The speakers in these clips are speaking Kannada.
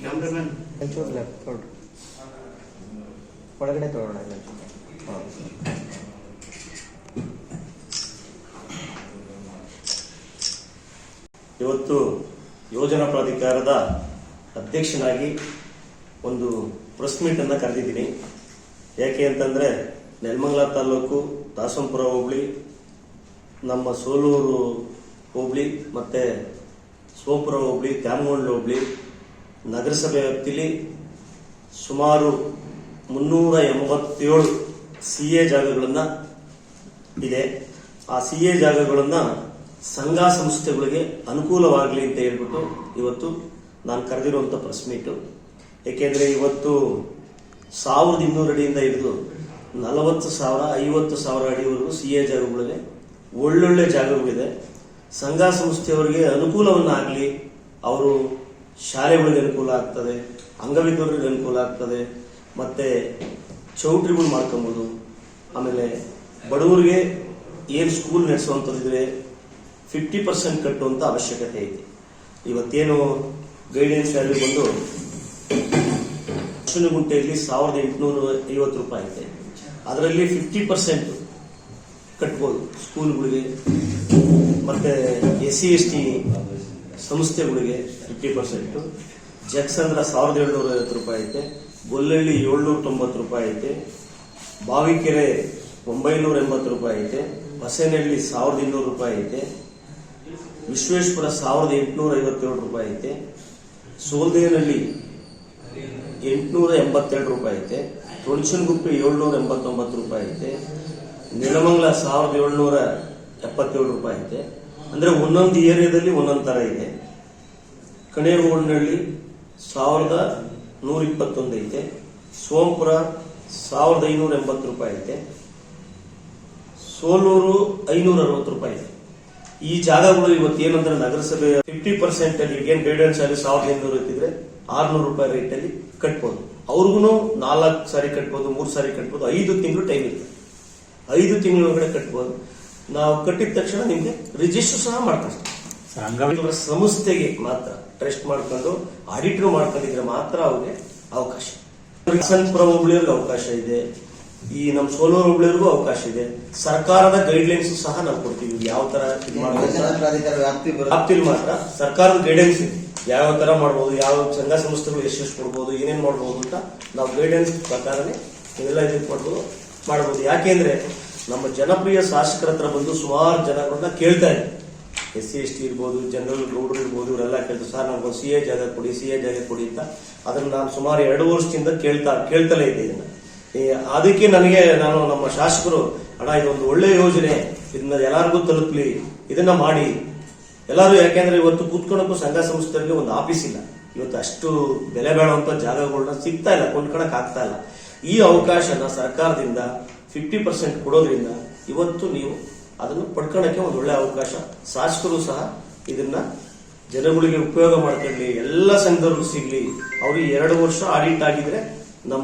ಕ್ಯಾಮ್ರಾಮನ್ ಒಂಚೂರು ಲೆಫ್ಟ್ ತೊಗೊಳ್ರಿ, ಒಳಗಡೆ ತೊಗೊಳ್ಳೋಣ ಇನ್ನೊಂಚೂರು. ಹಾಂ, ಇವತ್ತು ಯೋಜನಾ ಪ್ರಾಧಿಕಾರದ ಅಧ್ಯಕ್ಷನಾಗಿ ಒಂದು ಪ್ರೆಸ್ ಮೀಟ್ ಅನ್ನ ಕರೆದಿದ್ದೀನಿ. ಯಾಕೆ ಅಂತಂದ್ರೆ ನೆಲಮಂಗಲ ತಾಲೂಕು ದಾಸಂಪುರ ಹೋಬಳಿ, ನಮ್ಮ ಸೋಲೂರು ಹೋಬಳಿ ಮತ್ತೆ ಸೋಪುರ ಹೋಬಳಿ, ತ್ಯಾಮಗೊಂಡ್ಲ ಹೋಬಳಿ ನಗರಸಭೆ ವ್ಯಾಪ್ತಿಯಲ್ಲಿ ಸುಮಾರು 387 CA ಜಾಗಗಳನ್ನ ಇದೆ. ಆ CA ಜಾಗಗಳನ್ನ ಸಂಘ ಸಂಸ್ಥೆಗಳಿಗೆ ಅನುಕೂಲವಾಗಲಿ ಅಂತ ಹೇಳ್ಬಿಟ್ಟು ಇವತ್ತು ನಾನು ಕರೆದಿರುವಂತ ಪ್ರೆಸ್ ಮೀಟು. ಏಕೆಂದ್ರೆ ಇವತ್ತು 1200 ಅಡಿಯಿಂದ ಹಿಡಿದು 40,000 50,000 ಅಡಿವರೆಗೂ CA ಜಾಗಗಳಿವೆ. ಒಳ್ಳೊಳ್ಳೆ ಜಾಗಗಳಿದೆ. ಸಂಘ ಸಂಸ್ಥೆಯವರಿಗೆ ಅನುಕೂಲವನ್ನಾಗಲಿ, ಅವರು ಶಾಲೆಗಳಿಗೆ ಅನುಕೂಲ ಆಗ್ತದೆ, ಅಂಗವಿಕಲರಿಗೆ ಅನುಕೂಲ ಆಗ್ತದೆ, ಮತ್ತೆ ಚೌಟ್ರಿಗಳು ಮಾಡ್ಕೊಬೋದು. ಆಮೇಲೆ ಬಡವರಿಗೆ ಏನು ಸ್ಕೂಲ್ ನಡೆಸುವಂಥದ್ದಿದ್ರೆ 50% ಕಟ್ಟುವಂತ ಅವಶ್ಯಕತೆ ಇದೆ. ಇವತ್ತೇನು ಗೈಡೆನ್ಸ್ ವ್ಯಾಲ್ಯೂ ಬಂದು ಗುಂಟೆಯಲ್ಲಿ 1,850 ರೂಪಾಯಿ ಇದೆ. ಅದರಲ್ಲಿ 50% ಕಟ್ಬೋದು ಸ್ಕೂಲ್ಗಳಿಗೆ, ಮತ್ತೆ SC ST ಸಂಸ್ಥೆಗಳಿಗೆ 50%. ಜಕ್ಸಂದ್ರ 1,750 ರೂಪಾಯಿ ಐತೆ, ಗೊಲ್ಲಹಳ್ಳಿ 790 ರೂಪಾಯಿ ಐತೆ, ಬಾವಿಕೆರೆ 980 ರೂಪಾಯಿ ಐತೆ, ಬಸೇನಹಳ್ಳಿ 1,200 ರೂಪಾಯಿ ಐತೆ, ವಿಶ್ವೇಶ್ವರ 1,857 ರೂಪಾಯಿ ಐತೆ, ಸೋಲ್ದೇನಹಳ್ಳಿ 882 ರೂಪಾಯಿ ಐತೆ, ತೊಣಚನಗುಪ್ಪೆ 789 ರೂಪಾಯಿ ಐತೆ, ನೆಲಮಂಗಲ 1,777 ರೂಪಾಯಿ ಐತೆ. ಅಂದ್ರೆ ಒಂದೊಂದು ಏರಿಯಾದಲ್ಲಿ ಒಂದೊಂದು ತರ ಇದೆ. ಕಣೇರಗೋಡಿನಹಳ್ಳಿ 1,121 ಐತೆ, ಸೋಂಪುರ 1,580 ರೂಪಾಯಿ ಐತೆ, ಸೋಲೂರು 560 ರೂಪಾಯಿ ಇದೆ. ಈ ಜಾಗಗಳು ಇವತ್ತು ಏನಂದ್ರೆ ನಗರಸಭೆ 50% ಅಲ್ಲಿ ಏನ್ ಗೈಡೆನ್ಸ್ ಅಲ್ಲಿ 1,800 ಇತ್ತಿದ್ರೆ 600 ರೂಪಾಯಿ ರೇಟ್ ಅಲ್ಲಿ ಕಟ್ಬೋದು. ಅವ್ರಿಗೂ 4 ಸಾರಿ ಕಟ್ಬೋದು, 3 ಸಾರಿ ಕಟ್ಬೋದು. 5 ತಿಂಗಳು ಟೈಮ್ ಇರುತ್ತೆ. 5 ತಿಂಗಳ ಒಳಗಡೆ ಕಟ್ಬೋದು. ನಾವು ಕಟ್ಟಿದ ತಕ್ಷಣ ನಿಮ್ಗೆ ರಿಜಿಸ್ಟರ್ ಸಹ ಮಾಡ್ತಾರೆ. ಸಂಸ್ಥೆಗೆ ಮಾತ್ರ ಟ್ರಸ್ಟ್ ಮಾಡ್ಕೊಂಡು ಆಡಿಟರ್ ಮಾಡ್ಕೊಂಡಿದ್ರೆ ಮಾತ್ರ ಅವ್ರಿಗೆ ಅವಕಾಶ. ದಾಸನಪುರ ಹೋಬಳಿಯವ್ರಿಗೆ ಅವಕಾಶ ಇದೆ, ಈ ನಮ್ಮ ಸೋಲೂರು ಹೋಬಳಿಯವ್ರಿಗೂ ಅವಕಾಶ ಇದೆ. ಸರ್ಕಾರದ ಗೈಡ್ಲೈನ್ಸ್ ಸಹ ನಾವು ಕೊಡ್ತೀವಿ. ಯಾವ ತರ ವ್ಯಾಪ್ತಿಲಿ ಮಾತ್ರ ಸರ್ಕಾರದ ಗೈಡೆನ್ಸ್ ಇದೆ. ಯಾವ ತರ ಮಾಡಬಹುದು, ಯಾವ ಸಂಘ ಸಂಸ್ಥೆಗಳು ಎಷ್ಟು ಕೊಡ್ಬೋದು, ಏನೇನ್ ಮಾಡಬಹುದು ಅಂತ ನಾವು ಗೈಡೆನ್ಸ್ ಪ್ರಕಾರನೇ ಇವೆಲ್ಲ ಇದಕ್ಕೆ ಮಾಡಬಹುದು. ಯಾಕೆಂದ್ರೆ ನಮ್ಮ ಜನಪ್ರಿಯ ಶಾಸಕರ ಹತ್ರ ಬಂದು ಸುಮಾರು ಜನಗಳನ್ನ ಕೇಳ್ತಾ ಇದೆ. SC ST ಇರ್ಬೋದು, ಜನರಲ್ ಗೌಡರು ಇರ್ಬೋದು, ಇವರೆಲ್ಲ ಕೇಳ್ತಾರೆ, ಸರ್ ನಮ್ಗೊಂದು CA ಜಾಗ ಕೊಡಿ, CA ಜಾಗ ಕೊಡಿ ಅಂತ. ಅದನ್ನ ನಾನು ಸುಮಾರು 2 ವರ್ಷದಿಂದ ಕೇಳ್ತಲೇ ಇದ್ದೆ ಇದನ್ನ. ಅದಕ್ಕೆ ನಾನು ನಮ್ಮ ಶಾಸಕರು, ಅಣ್ಣ ಇದೊಂದು ಒಳ್ಳೆ ಯೋಜನೆ, ಇದನ್ನ ಎಲ್ಲಾರ್ಗೂ ತಲುಪಲಿ, ಇದನ್ನ ಮಾಡಿ ಎಲ್ಲರೂ. ಯಾಕೆಂದ್ರೆ ಇವತ್ತು ಕೂತ್ಕೊಳ್ಳೋಕ್ಕೂ ಸಂಘ ಸಂಸ್ಥೆಗಳಿಗೆ ಒಂದು ಆಫೀಸ್ ಇಲ್ಲ. ಇವತ್ತು ಅಷ್ಟು ಬೆಲೆ ಬಾಳುವಂತ ಜಾಗಗಳನ್ನ ಸಿಗ್ತಾ ಇಲ್ಲ, ಕೊಂಡ್ಕೊಳಕ್ ಆಗ್ತಾ ಇಲ್ಲ. ಈ ಅವಕಾಶನ ಸರ್ಕಾರದಿಂದ 50% ಕೊಡೋದ್ರಿಂದ ಇವತ್ತು ನೀವು ಅದನ್ನು ಪಡ್ಕೊಳ್ಳೋಕೆ ಒಂದು ಒಳ್ಳೆ ಅವಕಾಶ. ಶಾಸಕರು ಸಹ ಇದನ್ನ ಜನಗಳಿಗೆ ಉಪಯೋಗ ಮಾಡ್ಕೊಳ್ಳಿ, ಎಲ್ಲ ಸಂಘದವ್ರಿಗೂ ಸಿಗ್ಲಿ. ಅವ್ರಿಗೆ 2 ವರ್ಷ ಆಡಿಟ್ ಆಗಿದ್ರೆ ನಮ್ಮ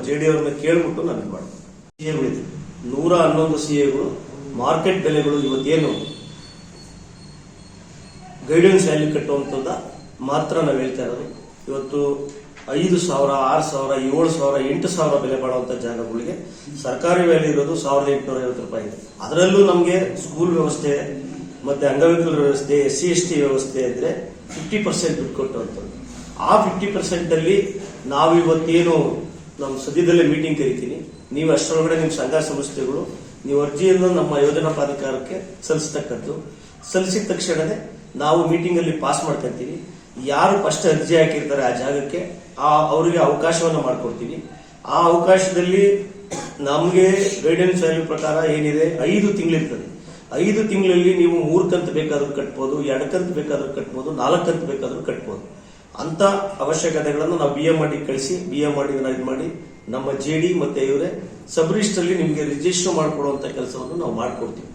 JD ಅವ್ರನ್ನ ಕೇಳ್ಬಿಟ್ಟು ನಮಗೆ ಮಾಡ್ಬೋದು. CAಗಳಿದೆ 111 CAಗಳು. ಮಾರ್ಕೆಟ್ ಬೆಲೆಗಳು ಇವತ್ತೇನು ಗೈಡೆನ್ಸ್ ವ್ಯಾಲ್ಯೂ ಕಟ್ಟುವಂಥದ್ದು ಮಾತ್ರ ನಾವು ಹೇಳ್ತಾ ಇರೋದು. ಇವತ್ತು 5,000, 6,000, 7,000, 8,000 ಬೆಲೆ ಬಾಳುವಂತ ಜಾಗಗಳಿಗೆ ಸರ್ಕಾರಿ ವ್ಯಾಲ್ಯೂ ಇರೋದು 1,850 ರೂಪಾಯಿ ಇದೆ. ಅದರಲ್ಲೂ ನಮಗೆ ಸ್ಕೂಲ್ ವ್ಯವಸ್ಥೆ ಮತ್ತೆ ಅಂಗವಿಕಲರ ವ್ಯವಸ್ಥೆ, SC ST ವ್ಯವಸ್ಥೆ ಇದ್ರೆ 50% ದುಡ್ಡು ಕೊಟ್ಟುವಂಥದ್ದು. ಆ 50% ಅಲ್ಲಿ ನಾವು ಇವತ್ತೇನು ನಮ್ಮ ಸದ್ಯದಲ್ಲೇ ಮೀಟಿಂಗ್ ಕರಿತೀನಿ, ನೀವು ಅಷ್ಟರೊಳಗಡೆ ನಿಮ್ಮ ಸಂಘ ಸಂಸ್ಥೆಗಳು ನೀವು ಅರ್ಜಿಯನ್ನು ನಮ್ಮ ಯೋಜನಾ ಪ್ರಾಧಿಕಾರಕ್ಕೆ ಸಲ್ಲಿಸತಕ್ಕದ್ದು. ಸಲ್ಲಿಸಿದ ತಕ್ಷಣನೇ ನಾವು ಮೀಟಿಂಗ್ ಅಲ್ಲಿ ಪಾಸ್ ಮಾಡ್ಕೊಂತೀವಿ. ಯಾರು ಫಸ್ಟ್ ಅರ್ಜಿ ಹಾಕಿರ್ತಾರೆ ಆ ಜಾಗಕ್ಕೆ ಅವರಿಗೆ ಅವಕಾಶವನ್ನ ಮಾಡ್ಕೊಡ್ತೀವಿ. ಆ ಅವಕಾಶದಲ್ಲಿ ನಮ್ಗೆ ಗೈಡೆನ್ಸ್ ವ್ಯಾಲ್ಯೂ ಪ್ರಕಾರ ಏನಿದೆ 5 ತಿಂಗಳಿರ್ತದೆ. 5 ತಿಂಗಳಲ್ಲಿ ನೀವು 3 ಕಂತು ಬೇಕಾದ್ರೂ ಕಟ್ಬೋದು, 2 ಕಂತು ಬೇಕಾದ್ರೂ ಕಟ್ಬೋದು, 4 ಕಂತು ಬೇಕಾದ್ರೂ ಕಟ್ಬೋದು. ಅಂತ ಅವಶ್ಯಕತೆಗಳನ್ನು ನಾವು BA ಮಾಡಿ ಕಳಿಸಿ, BA ಮಾಡಿ ಇದು ಮಾಡಿ ನಮ್ಮ JD ಮತ್ತೆ ಇವರೇ ಸಬ್ ರಿಜಿಸ್ಟರ್ ಅಲ್ಲಿ ನಿಮಗೆ ರಿಜಿಸ್ಟರ್ ಮಾಡಿಕೊಡುವಂತ ಕೆಲಸವನ್ನು ನಾವು ಮಾಡ್ಕೊಡ್ತೀವಿ.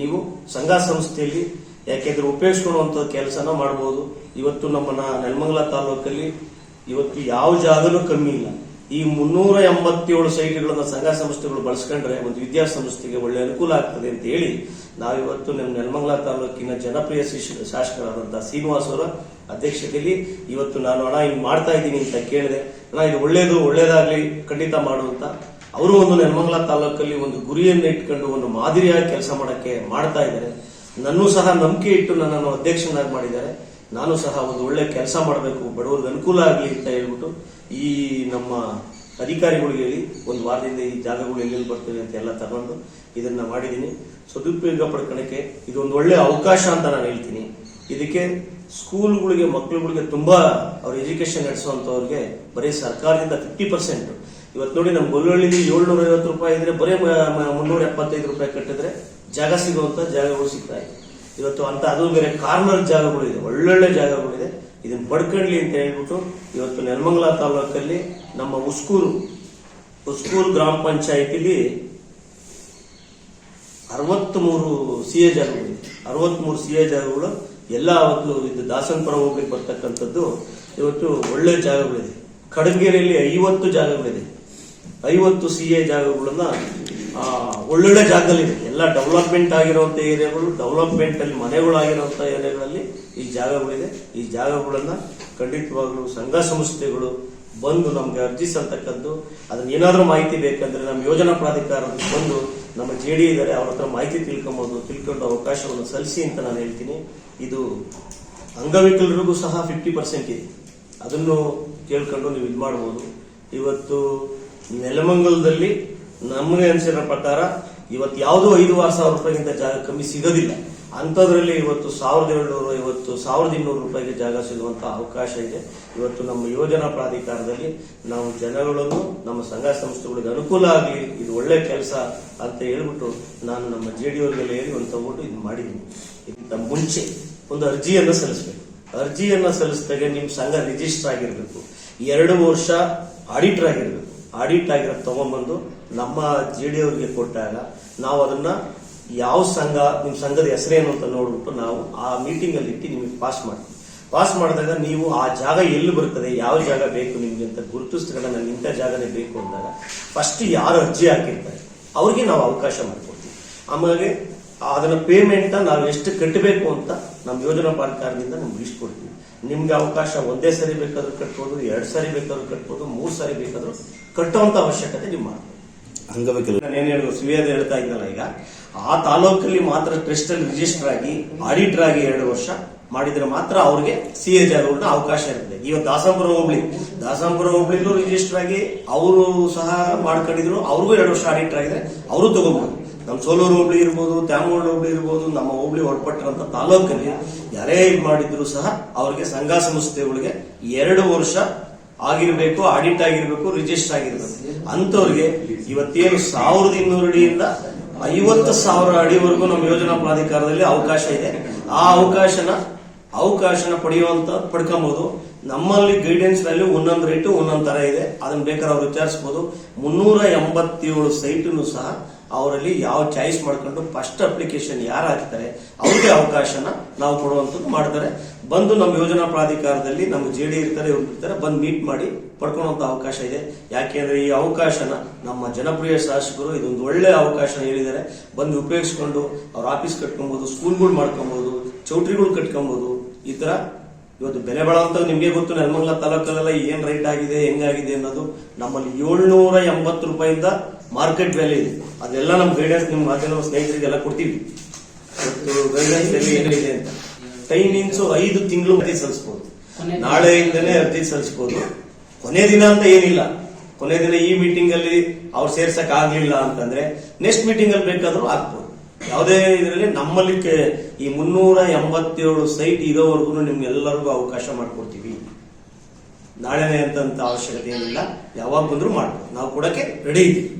ನೀವು ಸಂಘ ಸಂಸ್ಥೆಯಲ್ಲಿ ಯಾಕೆಂದ್ರೆ ಉಪಯೋಗಿಸ್ಕೊಳ್ಳುವಂತ ಕೆಲಸನ ಮಾಡಬಹುದು. ಇವತ್ತು ನಮ್ಮ ನೆಲಮಂಗಲ ತಾಲೂಕಲ್ಲಿ ಇವತ್ತು ಯಾವ ಜಾಗನೂ ಕಮ್ಮಿ ಇಲ್ಲ. ಈ 387 ಸೈಟ್ಗಳನ್ನ ಸಂಘ ಸಂಸ್ಥೆಗಳು ಬಳಸ್ಕೊಂಡ್ರೆ ಒಂದು ವಿದ್ಯಾಸಂಸ್ಥೆಗೆ ಒಳ್ಳೆ ಅನುಕೂಲ ಆಗ್ತದೆ ಅಂತ ಹೇಳಿ ನಾವಿವತ್ತು ನಮ್ಮ ನೆಲಮಂಗಲ ತಾಲೂಕಿನ ಜನಪ್ರಿಯ ಶಾಸಕರಾದಂತಹ ಶ್ರೀನಿವಾಸ್ ಅವರ ಅಧ್ಯಕ್ಷತೆಯಲ್ಲಿ ಇವತ್ತು ನಾನು ಹಣ ಹಿಂಗ್ ಮಾಡ್ತಾ ಇದ್ದೀನಿ ಅಂತ ಕೇಳಿದೆ. ಅಣ್ಣ ಇದು ಒಳ್ಳೇದಾಗ್ಲಿ ಖಂಡಿತ ಮಾಡುವಂತ ಅವರು ಒಂದು ನೆಲಮಂಗಲ ತಾಲೂಕಲ್ಲಿ ಒಂದು ಗುರಿಯನ್ನು ಇಟ್ಕೊಂಡು ಒಂದು ಮಾದರಿಯಾಗಿ ಕೆಲಸ ಮಾಡ್ತಾ ಇದ್ದಾರೆ. ನನ್ನೂ ಸಹ ನಂಬಿಕೆ ಇಟ್ಟು ನನ್ನನ್ನು ಅಧ್ಯಕ್ಷನಾಗಿ ಮಾಡಿದ್ದಾರೆ. ನಾನು ಸಹ ಒಂದು ಒಳ್ಳೆ ಕೆಲಸ ಮಾಡಬೇಕು, ಬಡವರಿಗೆ ಅನುಕೂಲ ಆಗಲಿ ಅಂತ ಹೇಳ್ಬಿಟ್ಟು ಈ ನಮ್ಮ ಅಧಿಕಾರಿಗಳಿಗೆ ಹೇಳಿ ಒಂದು ವಾರದಿಂದ ಈ ಜಾಗಗಳು ಎಲ್ಲೆಲ್ಲಿ ಬರ್ತವೆ ಅಂತ ಎಲ್ಲ ತಗೊಂಡು ಇದನ್ನ ಮಾಡಿದ್ದೀನಿ. ಸದುಪಯೋಗ ಪಡ್ಕೊಳಕ್ಕೆ ಇದೊಂದು ಒಳ್ಳೆ ಅವಕಾಶ ಅಂತ ನಾನು ಹೇಳ್ತೀನಿ. ಇದಕ್ಕೆ ಸ್ಕೂಲ್ಗಳಿಗೆ ಮಕ್ಕಳುಗಳಿಗೆ ತುಂಬಾ ಅವ್ರ ಎಜುಕೇಶನ್ ನಡೆಸುವಂತವ್ರಿಗೆ ಬರೀ ಸರ್ಕಾರದಿಂದ 50%. ಇವತ್ತು ನೋಡಿ ನಮ್ಮ ಗೊಲ್ಲಹಳ್ಳಿಲಿ 750 ರೂಪಾಯಿ ಇದ್ರೆ ಬರೀ 375 ರೂಪಾಯಿ ಕಟ್ಟಿದ್ರೆ ಜಾಗ ಸಿಗುವಂತ ಜಾಗಗಳು ಸಿಗ್ತಾ ಇದೆ. ಇವತ್ತು ಅಂತ ಅದು ಬೇರೆ ಕಾರ್ನರ್ ಜಾಗಗಳಿದೆ, ಒಳ್ಳೊಳ್ಳೆ ಜಾಗಗಳಿದೆ. ಇದನ್ನ ಪಡ್ಕೊಳ್ಳಿ ಅಂತ ಹೇಳ್ಬಿಟ್ಟು ಇವತ್ತು ನೆಲಮಂಗಲ ತಾಲೂಕಲ್ಲಿ ನಮ್ಮ ಉಸ್ಕೂರು ಗ್ರಾಮ ಪಂಚಾಯತಿಲಿ 63 ಸಿಎ ಜಾಗಗಳಿದೆ. 63 ಸಿಎ ಜಾಗಗಳು ಎಲ್ಲ ಅವತ್ತು ಇದು ದಾಸನಪುರ ಹೋಗ್ಲಿಕ್ಕೆ ಬರ್ತಕ್ಕಂಥದ್ದು ಇವತ್ತು ಒಳ್ಳೆ ಜಾಗಗಳಿದೆ. ಕಡಂಗೇರಿಯಲ್ಲಿ 50 ಜಾಗಗಳಿದೆ. 50 ಸಿಎ ಜಾಗಗಳನ್ನ ಒಳ್ಳೊಳ್ಳೆ ಜಾಗದಲ್ಲಿದೆ. ಎಲ್ಲ ಡೆವಲಪ್ಮೆಂಟ್ ಆಗಿರುವಂತ ಏರಿಯಾಗಳು, ಡೆವಲಪ್ಮೆಂಟ್ ಅಲ್ಲಿ ಮನೆಗಳಾಗಿರುವಂತ ಏರಿಯಾಗಳಲ್ಲಿ ಈ ಜಾಗಗಳಿದೆ. ಈ ಜಾಗಗಳನ್ನ ಖಂಡಿತವಾಗ್ಲೂ ಸಂಘ ಸಂಸ್ಥೆಗಳು ಬಂದು ನಮ್ಗೆ ಅರ್ಜಿ ಸಲ್ತಕ್ಕಂಥದ್ದು. ಅದನ್ನ ಏನಾದ್ರೂ ಮಾಹಿತಿ ಬೇಕಂದ್ರೆ ನಮ್ಮ ಯೋಜನಾ ಪ್ರಾಧಿಕಾರಕ್ಕೆ ಬಂದು ನಮ್ಮ ಜೆಡಿ ಇದ್ದಾರೆ, ಅವ್ರ ಹತ್ರ ಮಾಹಿತಿ ತಿಳ್ಕೊಂಡು ಅವಕಾಶವನ್ನು ಸಲ್ಲಿಸಿ ಅಂತ ನಾನು ಹೇಳ್ತೀನಿ. ಇದು ಅಂಗವಿಕಲರಿಗೂ ಸಹ 50% ಇದೆ. ಅದನ್ನು ಕೇಳ್ಕೊಂಡು ನೀವು ಇದು ಮಾಡಬಹುದು. ಇವತ್ತು ನೆಲಮಂಗಲದಲ್ಲಿ ನಮಗೆ ಅನಿಸಿರೋ ಪ್ರಕಾರ ಇವತ್ತು ಯಾವುದೋ 5,000 ರೂಪಾಯಿಗಿಂತ ಜಾಗ ಕಮ್ಮಿ ಸಿಗೋದಿಲ್ಲ. ಅಂಥದ್ರಲ್ಲಿ ಇವತ್ತು 1,750 1,200 ರೂಪಾಯಿಗೆ ಜಾಗ ಸಿಗುವಂತ ಅವಕಾಶ ಇದೆ. ಇವತ್ತು ನಮ್ಮ ಯೋಜನಾ ಪ್ರಾಧಿಕಾರದಲ್ಲಿ ನಾವು ಜನಗಳನ್ನು ನಮ್ಮ ಸಂಘ ಸಂಸ್ಥೆಗಳಿಗೆ ಅನುಕೂಲ ಆಗಲಿ, ಇದು ಒಳ್ಳೆ ಕೆಲಸ ಅಂತ ಹೇಳ್ಬಿಟ್ಟು ನಾನು ನಮ್ಮ ಜೆಡಿ ಅವರಿಗೆಲ್ಲ ಹೇಳಿ ಒಂದು ತಗೊಂಡು ಇದು ಮಾಡಿದ್ದೀನಿ. ಇದಕ್ಕಿಂತ ಮುಂಚೆ ಒಂದು ಅರ್ಜಿಯನ್ನು ಸಲ್ಲಿಸಬೇಕು. ಅರ್ಜಿಯನ್ನ ಸಲ್ಲಿಸಿದಾಗ ನಿಮ್ಮ ಸಂಘ ರಿಜಿಸ್ಟರ್ ಆಗಿರ್ಬೇಕು, 2 ವರ್ಷ ಆಡಿಟರ್ ಆಗಿರ್ಬೇಕು. ಆಡಿಟ್ ಆಗಿರೋದು ತಗೊಂಡ್ಬಂದು ನಮ್ಮ ಜೆಡಿ ಅವರಿಗೆ ಕೊಟ್ಟಾಗ ನಾವು ಅದನ್ನ ಯಾವ ಸಂಘ, ನಿಮ್ಮ ಸಂಘದ ಹೆಸರೇನು ಅಂತ ನೋಡ್ಬಿಟ್ಟು ನಾವು ಆ ಮೀಟಿಂಗ್ ಅಲ್ಲಿ ಇಟ್ಟು ನಿಮಗೆ ಪಾಸ್ ಮಾಡಿದಾಗ ನೀವು ಆ ಜಾಗ ಎಲ್ಲಿ ಬರ್ತದೆ, ಯಾವ ಜಾಗ ಬೇಕು ನಿಮ್ಗೆ ಅಂತ ಗುರುತಿಸ್ಕೊಂಡು ನನಗೆ ಇಂಥ ಜಾಗನೇ ಬೇಕು ಅಂದಾಗ ಫಸ್ಟ್ ಯಾರು ಅರ್ಜಿ ಹಾಕಿರ್ತಾರೆ ಅವ್ರಿಗೆ ನಾವು ಅವಕಾಶ ಮಾಡಿಕೊಡ್ತೀವಿ. ಆಮೇಲೆ ಅದನ್ನ ಪೇಮೆಂಟ್ ನಾವು ಎಷ್ಟು ಕಟ್ಟಬೇಕು ಅಂತ ನಮ್ಮ ಯೋಜನಾ ಪ್ರಾಧಿಕಾರದಿಂದ ನಮ್ಗೆ ಲಿಸ್ಟ್ ಕೊಡ್ತೀವಿ. ನಿಮ್ಗೆ ಅವಕಾಶ ಒಂದೇ ಸರಿ ಬೇಕಾದ್ರೂ ಕಟ್ಬೋದು, 2 ಸಾರಿ ಬೇಕಾದ್ರೂ ಕಟ್ಬೋದು, 3 ಸಾರಿ ಬೇಕಾದ್ರೂ ಕಟ್ಟುವಂತ ಅವಶ್ಯಕತೆ ನೀವು ಮಾಡ್ಬೋದು. ನಾನೇನು ಹೇಳುದು ಸುವೇದ ಹೇಳ್ತಾ ಇದ್ದಲ್ಲ, ಈಗ ಆ ತಾಲೂಕಲ್ಲಿ ಮಾತ್ರ ಟ್ರಸ್ಟ್ ಅಲ್ಲಿ ರಿಜಿಸ್ಟರ್ ಆಗಿ ಆಡಿಟರ್ ಆಗಿ 2 ವರ್ಷ ಮಾಡಿದ್ರೆ ಮಾತ್ರ ಅವ್ರಿಗೆ ಸಿಎ ಜಾಗಗಳನ್ನ ಅವಕಾಶ ಇರ್ತದೆ. ಇವತ್ತು ದಾಸಂಪುರ ಹೋಬಳಿಲೂ ರಿಜಿಸ್ಟರ್ ಆಗಿ ಅವರು ಸಹ ಮಾಡ್ಕೊಂಡಿದ್ರು, ಅವ್ರಿಗೂ 2 ವರ್ಷ ಆಡಿಟರ್ ಆಗಿದ್ರೆ ಅವರು ತಗೋಬಹುದು. ನಮ್ಮ ಸೋಲೂರು ಹೋಬಳಿ ಇರ್ಬೋದು, ತ್ಯಾಮೋಡ್ ಹೋಬಳಿ ಇರ್ಬೋದು, ನಮ್ಮ ಹೋಬಳಿ ಒಳಪಟ್ಟಿರುವಂತ ತಾಲೂಕಲ್ಲಿ ಯಾರೇ ಇದು ಮಾಡಿದ್ರು ಸಹ ಅವ್ರಿಗೆ ಸಂಘ ಸಂಸ್ಥೆಗಳಿಗೆ 2 ವರ್ಷ ಆಗಿರ್ಬೇಕು, ಆಡಿಟ್ ಆಗಿರ್ಬೇಕು, ರಿಜಿಸ್ಟರ್ ಆಗಿರ್ಬೇಕು. ಅಂತವ್ರಿಗೆ ಇವತ್ತೇನು 1,200 ಅಡಿಯಿಂದ 50,000 ಅಡಿವರೆಗೂ ನಮ್ಮ ಯೋಜನಾ ಪ್ರಾಧಿಕಾರದಲ್ಲಿ ಅವಕಾಶ ಇದೆ. ಆ ಅವಕಾಶನ ಪಡ್ಕೊಬಹುದು. ನಮ್ಮಲ್ಲಿ ಗೈಡೆನ್ಸ್ ವ್ಯಾಲ್ಯೂ ಒಂದೊಂದು ರೇಟು ಒಂದೊಂದು ತರ ಇದೆ. ಅದನ್ನ ಬೇಕಾದ್ರೆ ಅವ್ರು ವಿಚಾರಿಸಬಹುದು. 387 ಸೈಟನ್ನು ಸಹ ಅವರಲ್ಲಿ ಯಾವ ಚಾಯ್ಸ್ ಮಾಡ್ಕೊಂಡು ಫಸ್ಟ್ ಅಪ್ಲಿಕೇಶನ್ ಯಾರು ಹಾಕ್ತಾರೆ ಅವ್ರಿಗೆ ಅವಕಾಶನ ನಾವು ಕೊಡುವಂಥದ್ದು ಮಾಡ್ತಾರೆ. ಬಂದು ನಮ್ಮ ಯೋಜನಾ ಪ್ರಾಧಿಕಾರದಲ್ಲಿ ನಮ್ಮ ಜೆಡಿ ಇರ್ತಾರೆ, ಇವ್ರು ಇರ್ತಾರೆ, ಬಂದು ಮೀಟ್ ಮಾಡಿ ಪಡ್ಕೊಳ್ಳುವಂತ ಅವಕಾಶ ಇದೆ. ಯಾಕೆಂದ್ರೆ ಈ ಅವಕಾಶನ ನಮ್ಮ ಜನಪ್ರಿಯ ಶಾಸಕರು ಇದೊಂದು ಒಳ್ಳೆ ಅವಕಾಶ ಹೇಳಿದ್ದಾರೆ. ಬಂದು ಉಪಯೋಗಿಸ್ಕೊಂಡು ಅವ್ರ ಆಫೀಸ್ ಕಟ್ಕೊಬಹುದು, ಸ್ಕೂಲ್ಗಳು ಮಾಡ್ಕೊಬಹುದು, ಚೌಟ್ರಿಗಳು ಕಟ್ಕೊಬಹುದು. ಈ ತರ ಇವತ್ತು ಬೆಲೆ ಬಾಳುವಂತ ನಿಮ್ಗೆ ಗೊತ್ತು, ನೆಲಮಂಗಲ ತಾಲೂಕಲ್ಲೆಲ್ಲ ಏನ್ ರೈಟ್ ಆಗಿದೆ, ಹೆಂಗಾಗಿದೆ ಅನ್ನೋದು. ನಮ್ಮಲ್ಲಿ 780 ರೂಪಾಯಿಂದ ಮಾರ್ಕೆಟ್ ಬೆಲೆ ಇದೆ. ಅದೆಲ್ಲ ನಮ್ಮ ಗೈಡೆನ್ಸ್ ನಿಮ್ಮ ಮಾಧ್ಯಮ ಸ್ನೇಹಿತರಿಗೆಲ್ಲ ಕೊಡ್ತೀವಿ. ಗೈಡೆನ್ಸ್ ಏನಿದೆ ಅಂತ ಟೈಮಿಂಗ್ಸ್ 5 ತಿಂಗಳು ಅರ್ಜಿ ಸಲ್ಲಿಸಬಹುದು. ನಾಳೆಯಿಂದನೇ ಅರ್ಜಿ ಸಲ್ಲಿಸಬಹುದು. ಕೊನೆ ದಿನ ಅಂತ ಏನಿಲ್ಲ. ಕೊನೆ ದಿನ ಈ ಮೀಟಿಂಗ್ ಅಲ್ಲಿ ಅವ್ರು ಸೇರ್ಸಕ್ ಆಗ್ಲಿಲ್ಲ ಅಂತಂದ್ರೆ ನೆಕ್ಸ್ಟ್ ಮೀಟಿಂಗ್ ಅಲ್ಲಿ ಬೇಕಾದ್ರೂ ಆಗ್ಬಹುದು. ಯಾವುದೇ ಇದರಲ್ಲಿ ನಮ್ಮಲ್ಲಿ ಈ 387 ಸೈಟ್ ಇರೋವರೆಗೂ ನಿಮ್ಗೆಲ್ಲರಿಗೂ ಅವಕಾಶ ಮಾಡ್ಕೊಡ್ತೀವಿ. ನಾಳೆನೆ ಅಂತ ಅವಶ್ಯಕತೆ ಏನಿಲ್ಲ, ಯಾವಾಗ ಬಂದ್ರು ಮಾಡ್ಬೋದು. ನಾವು ಕೊಡಕ್ಕೆ ರೆಡಿ ಇದ್ದೀವಿ.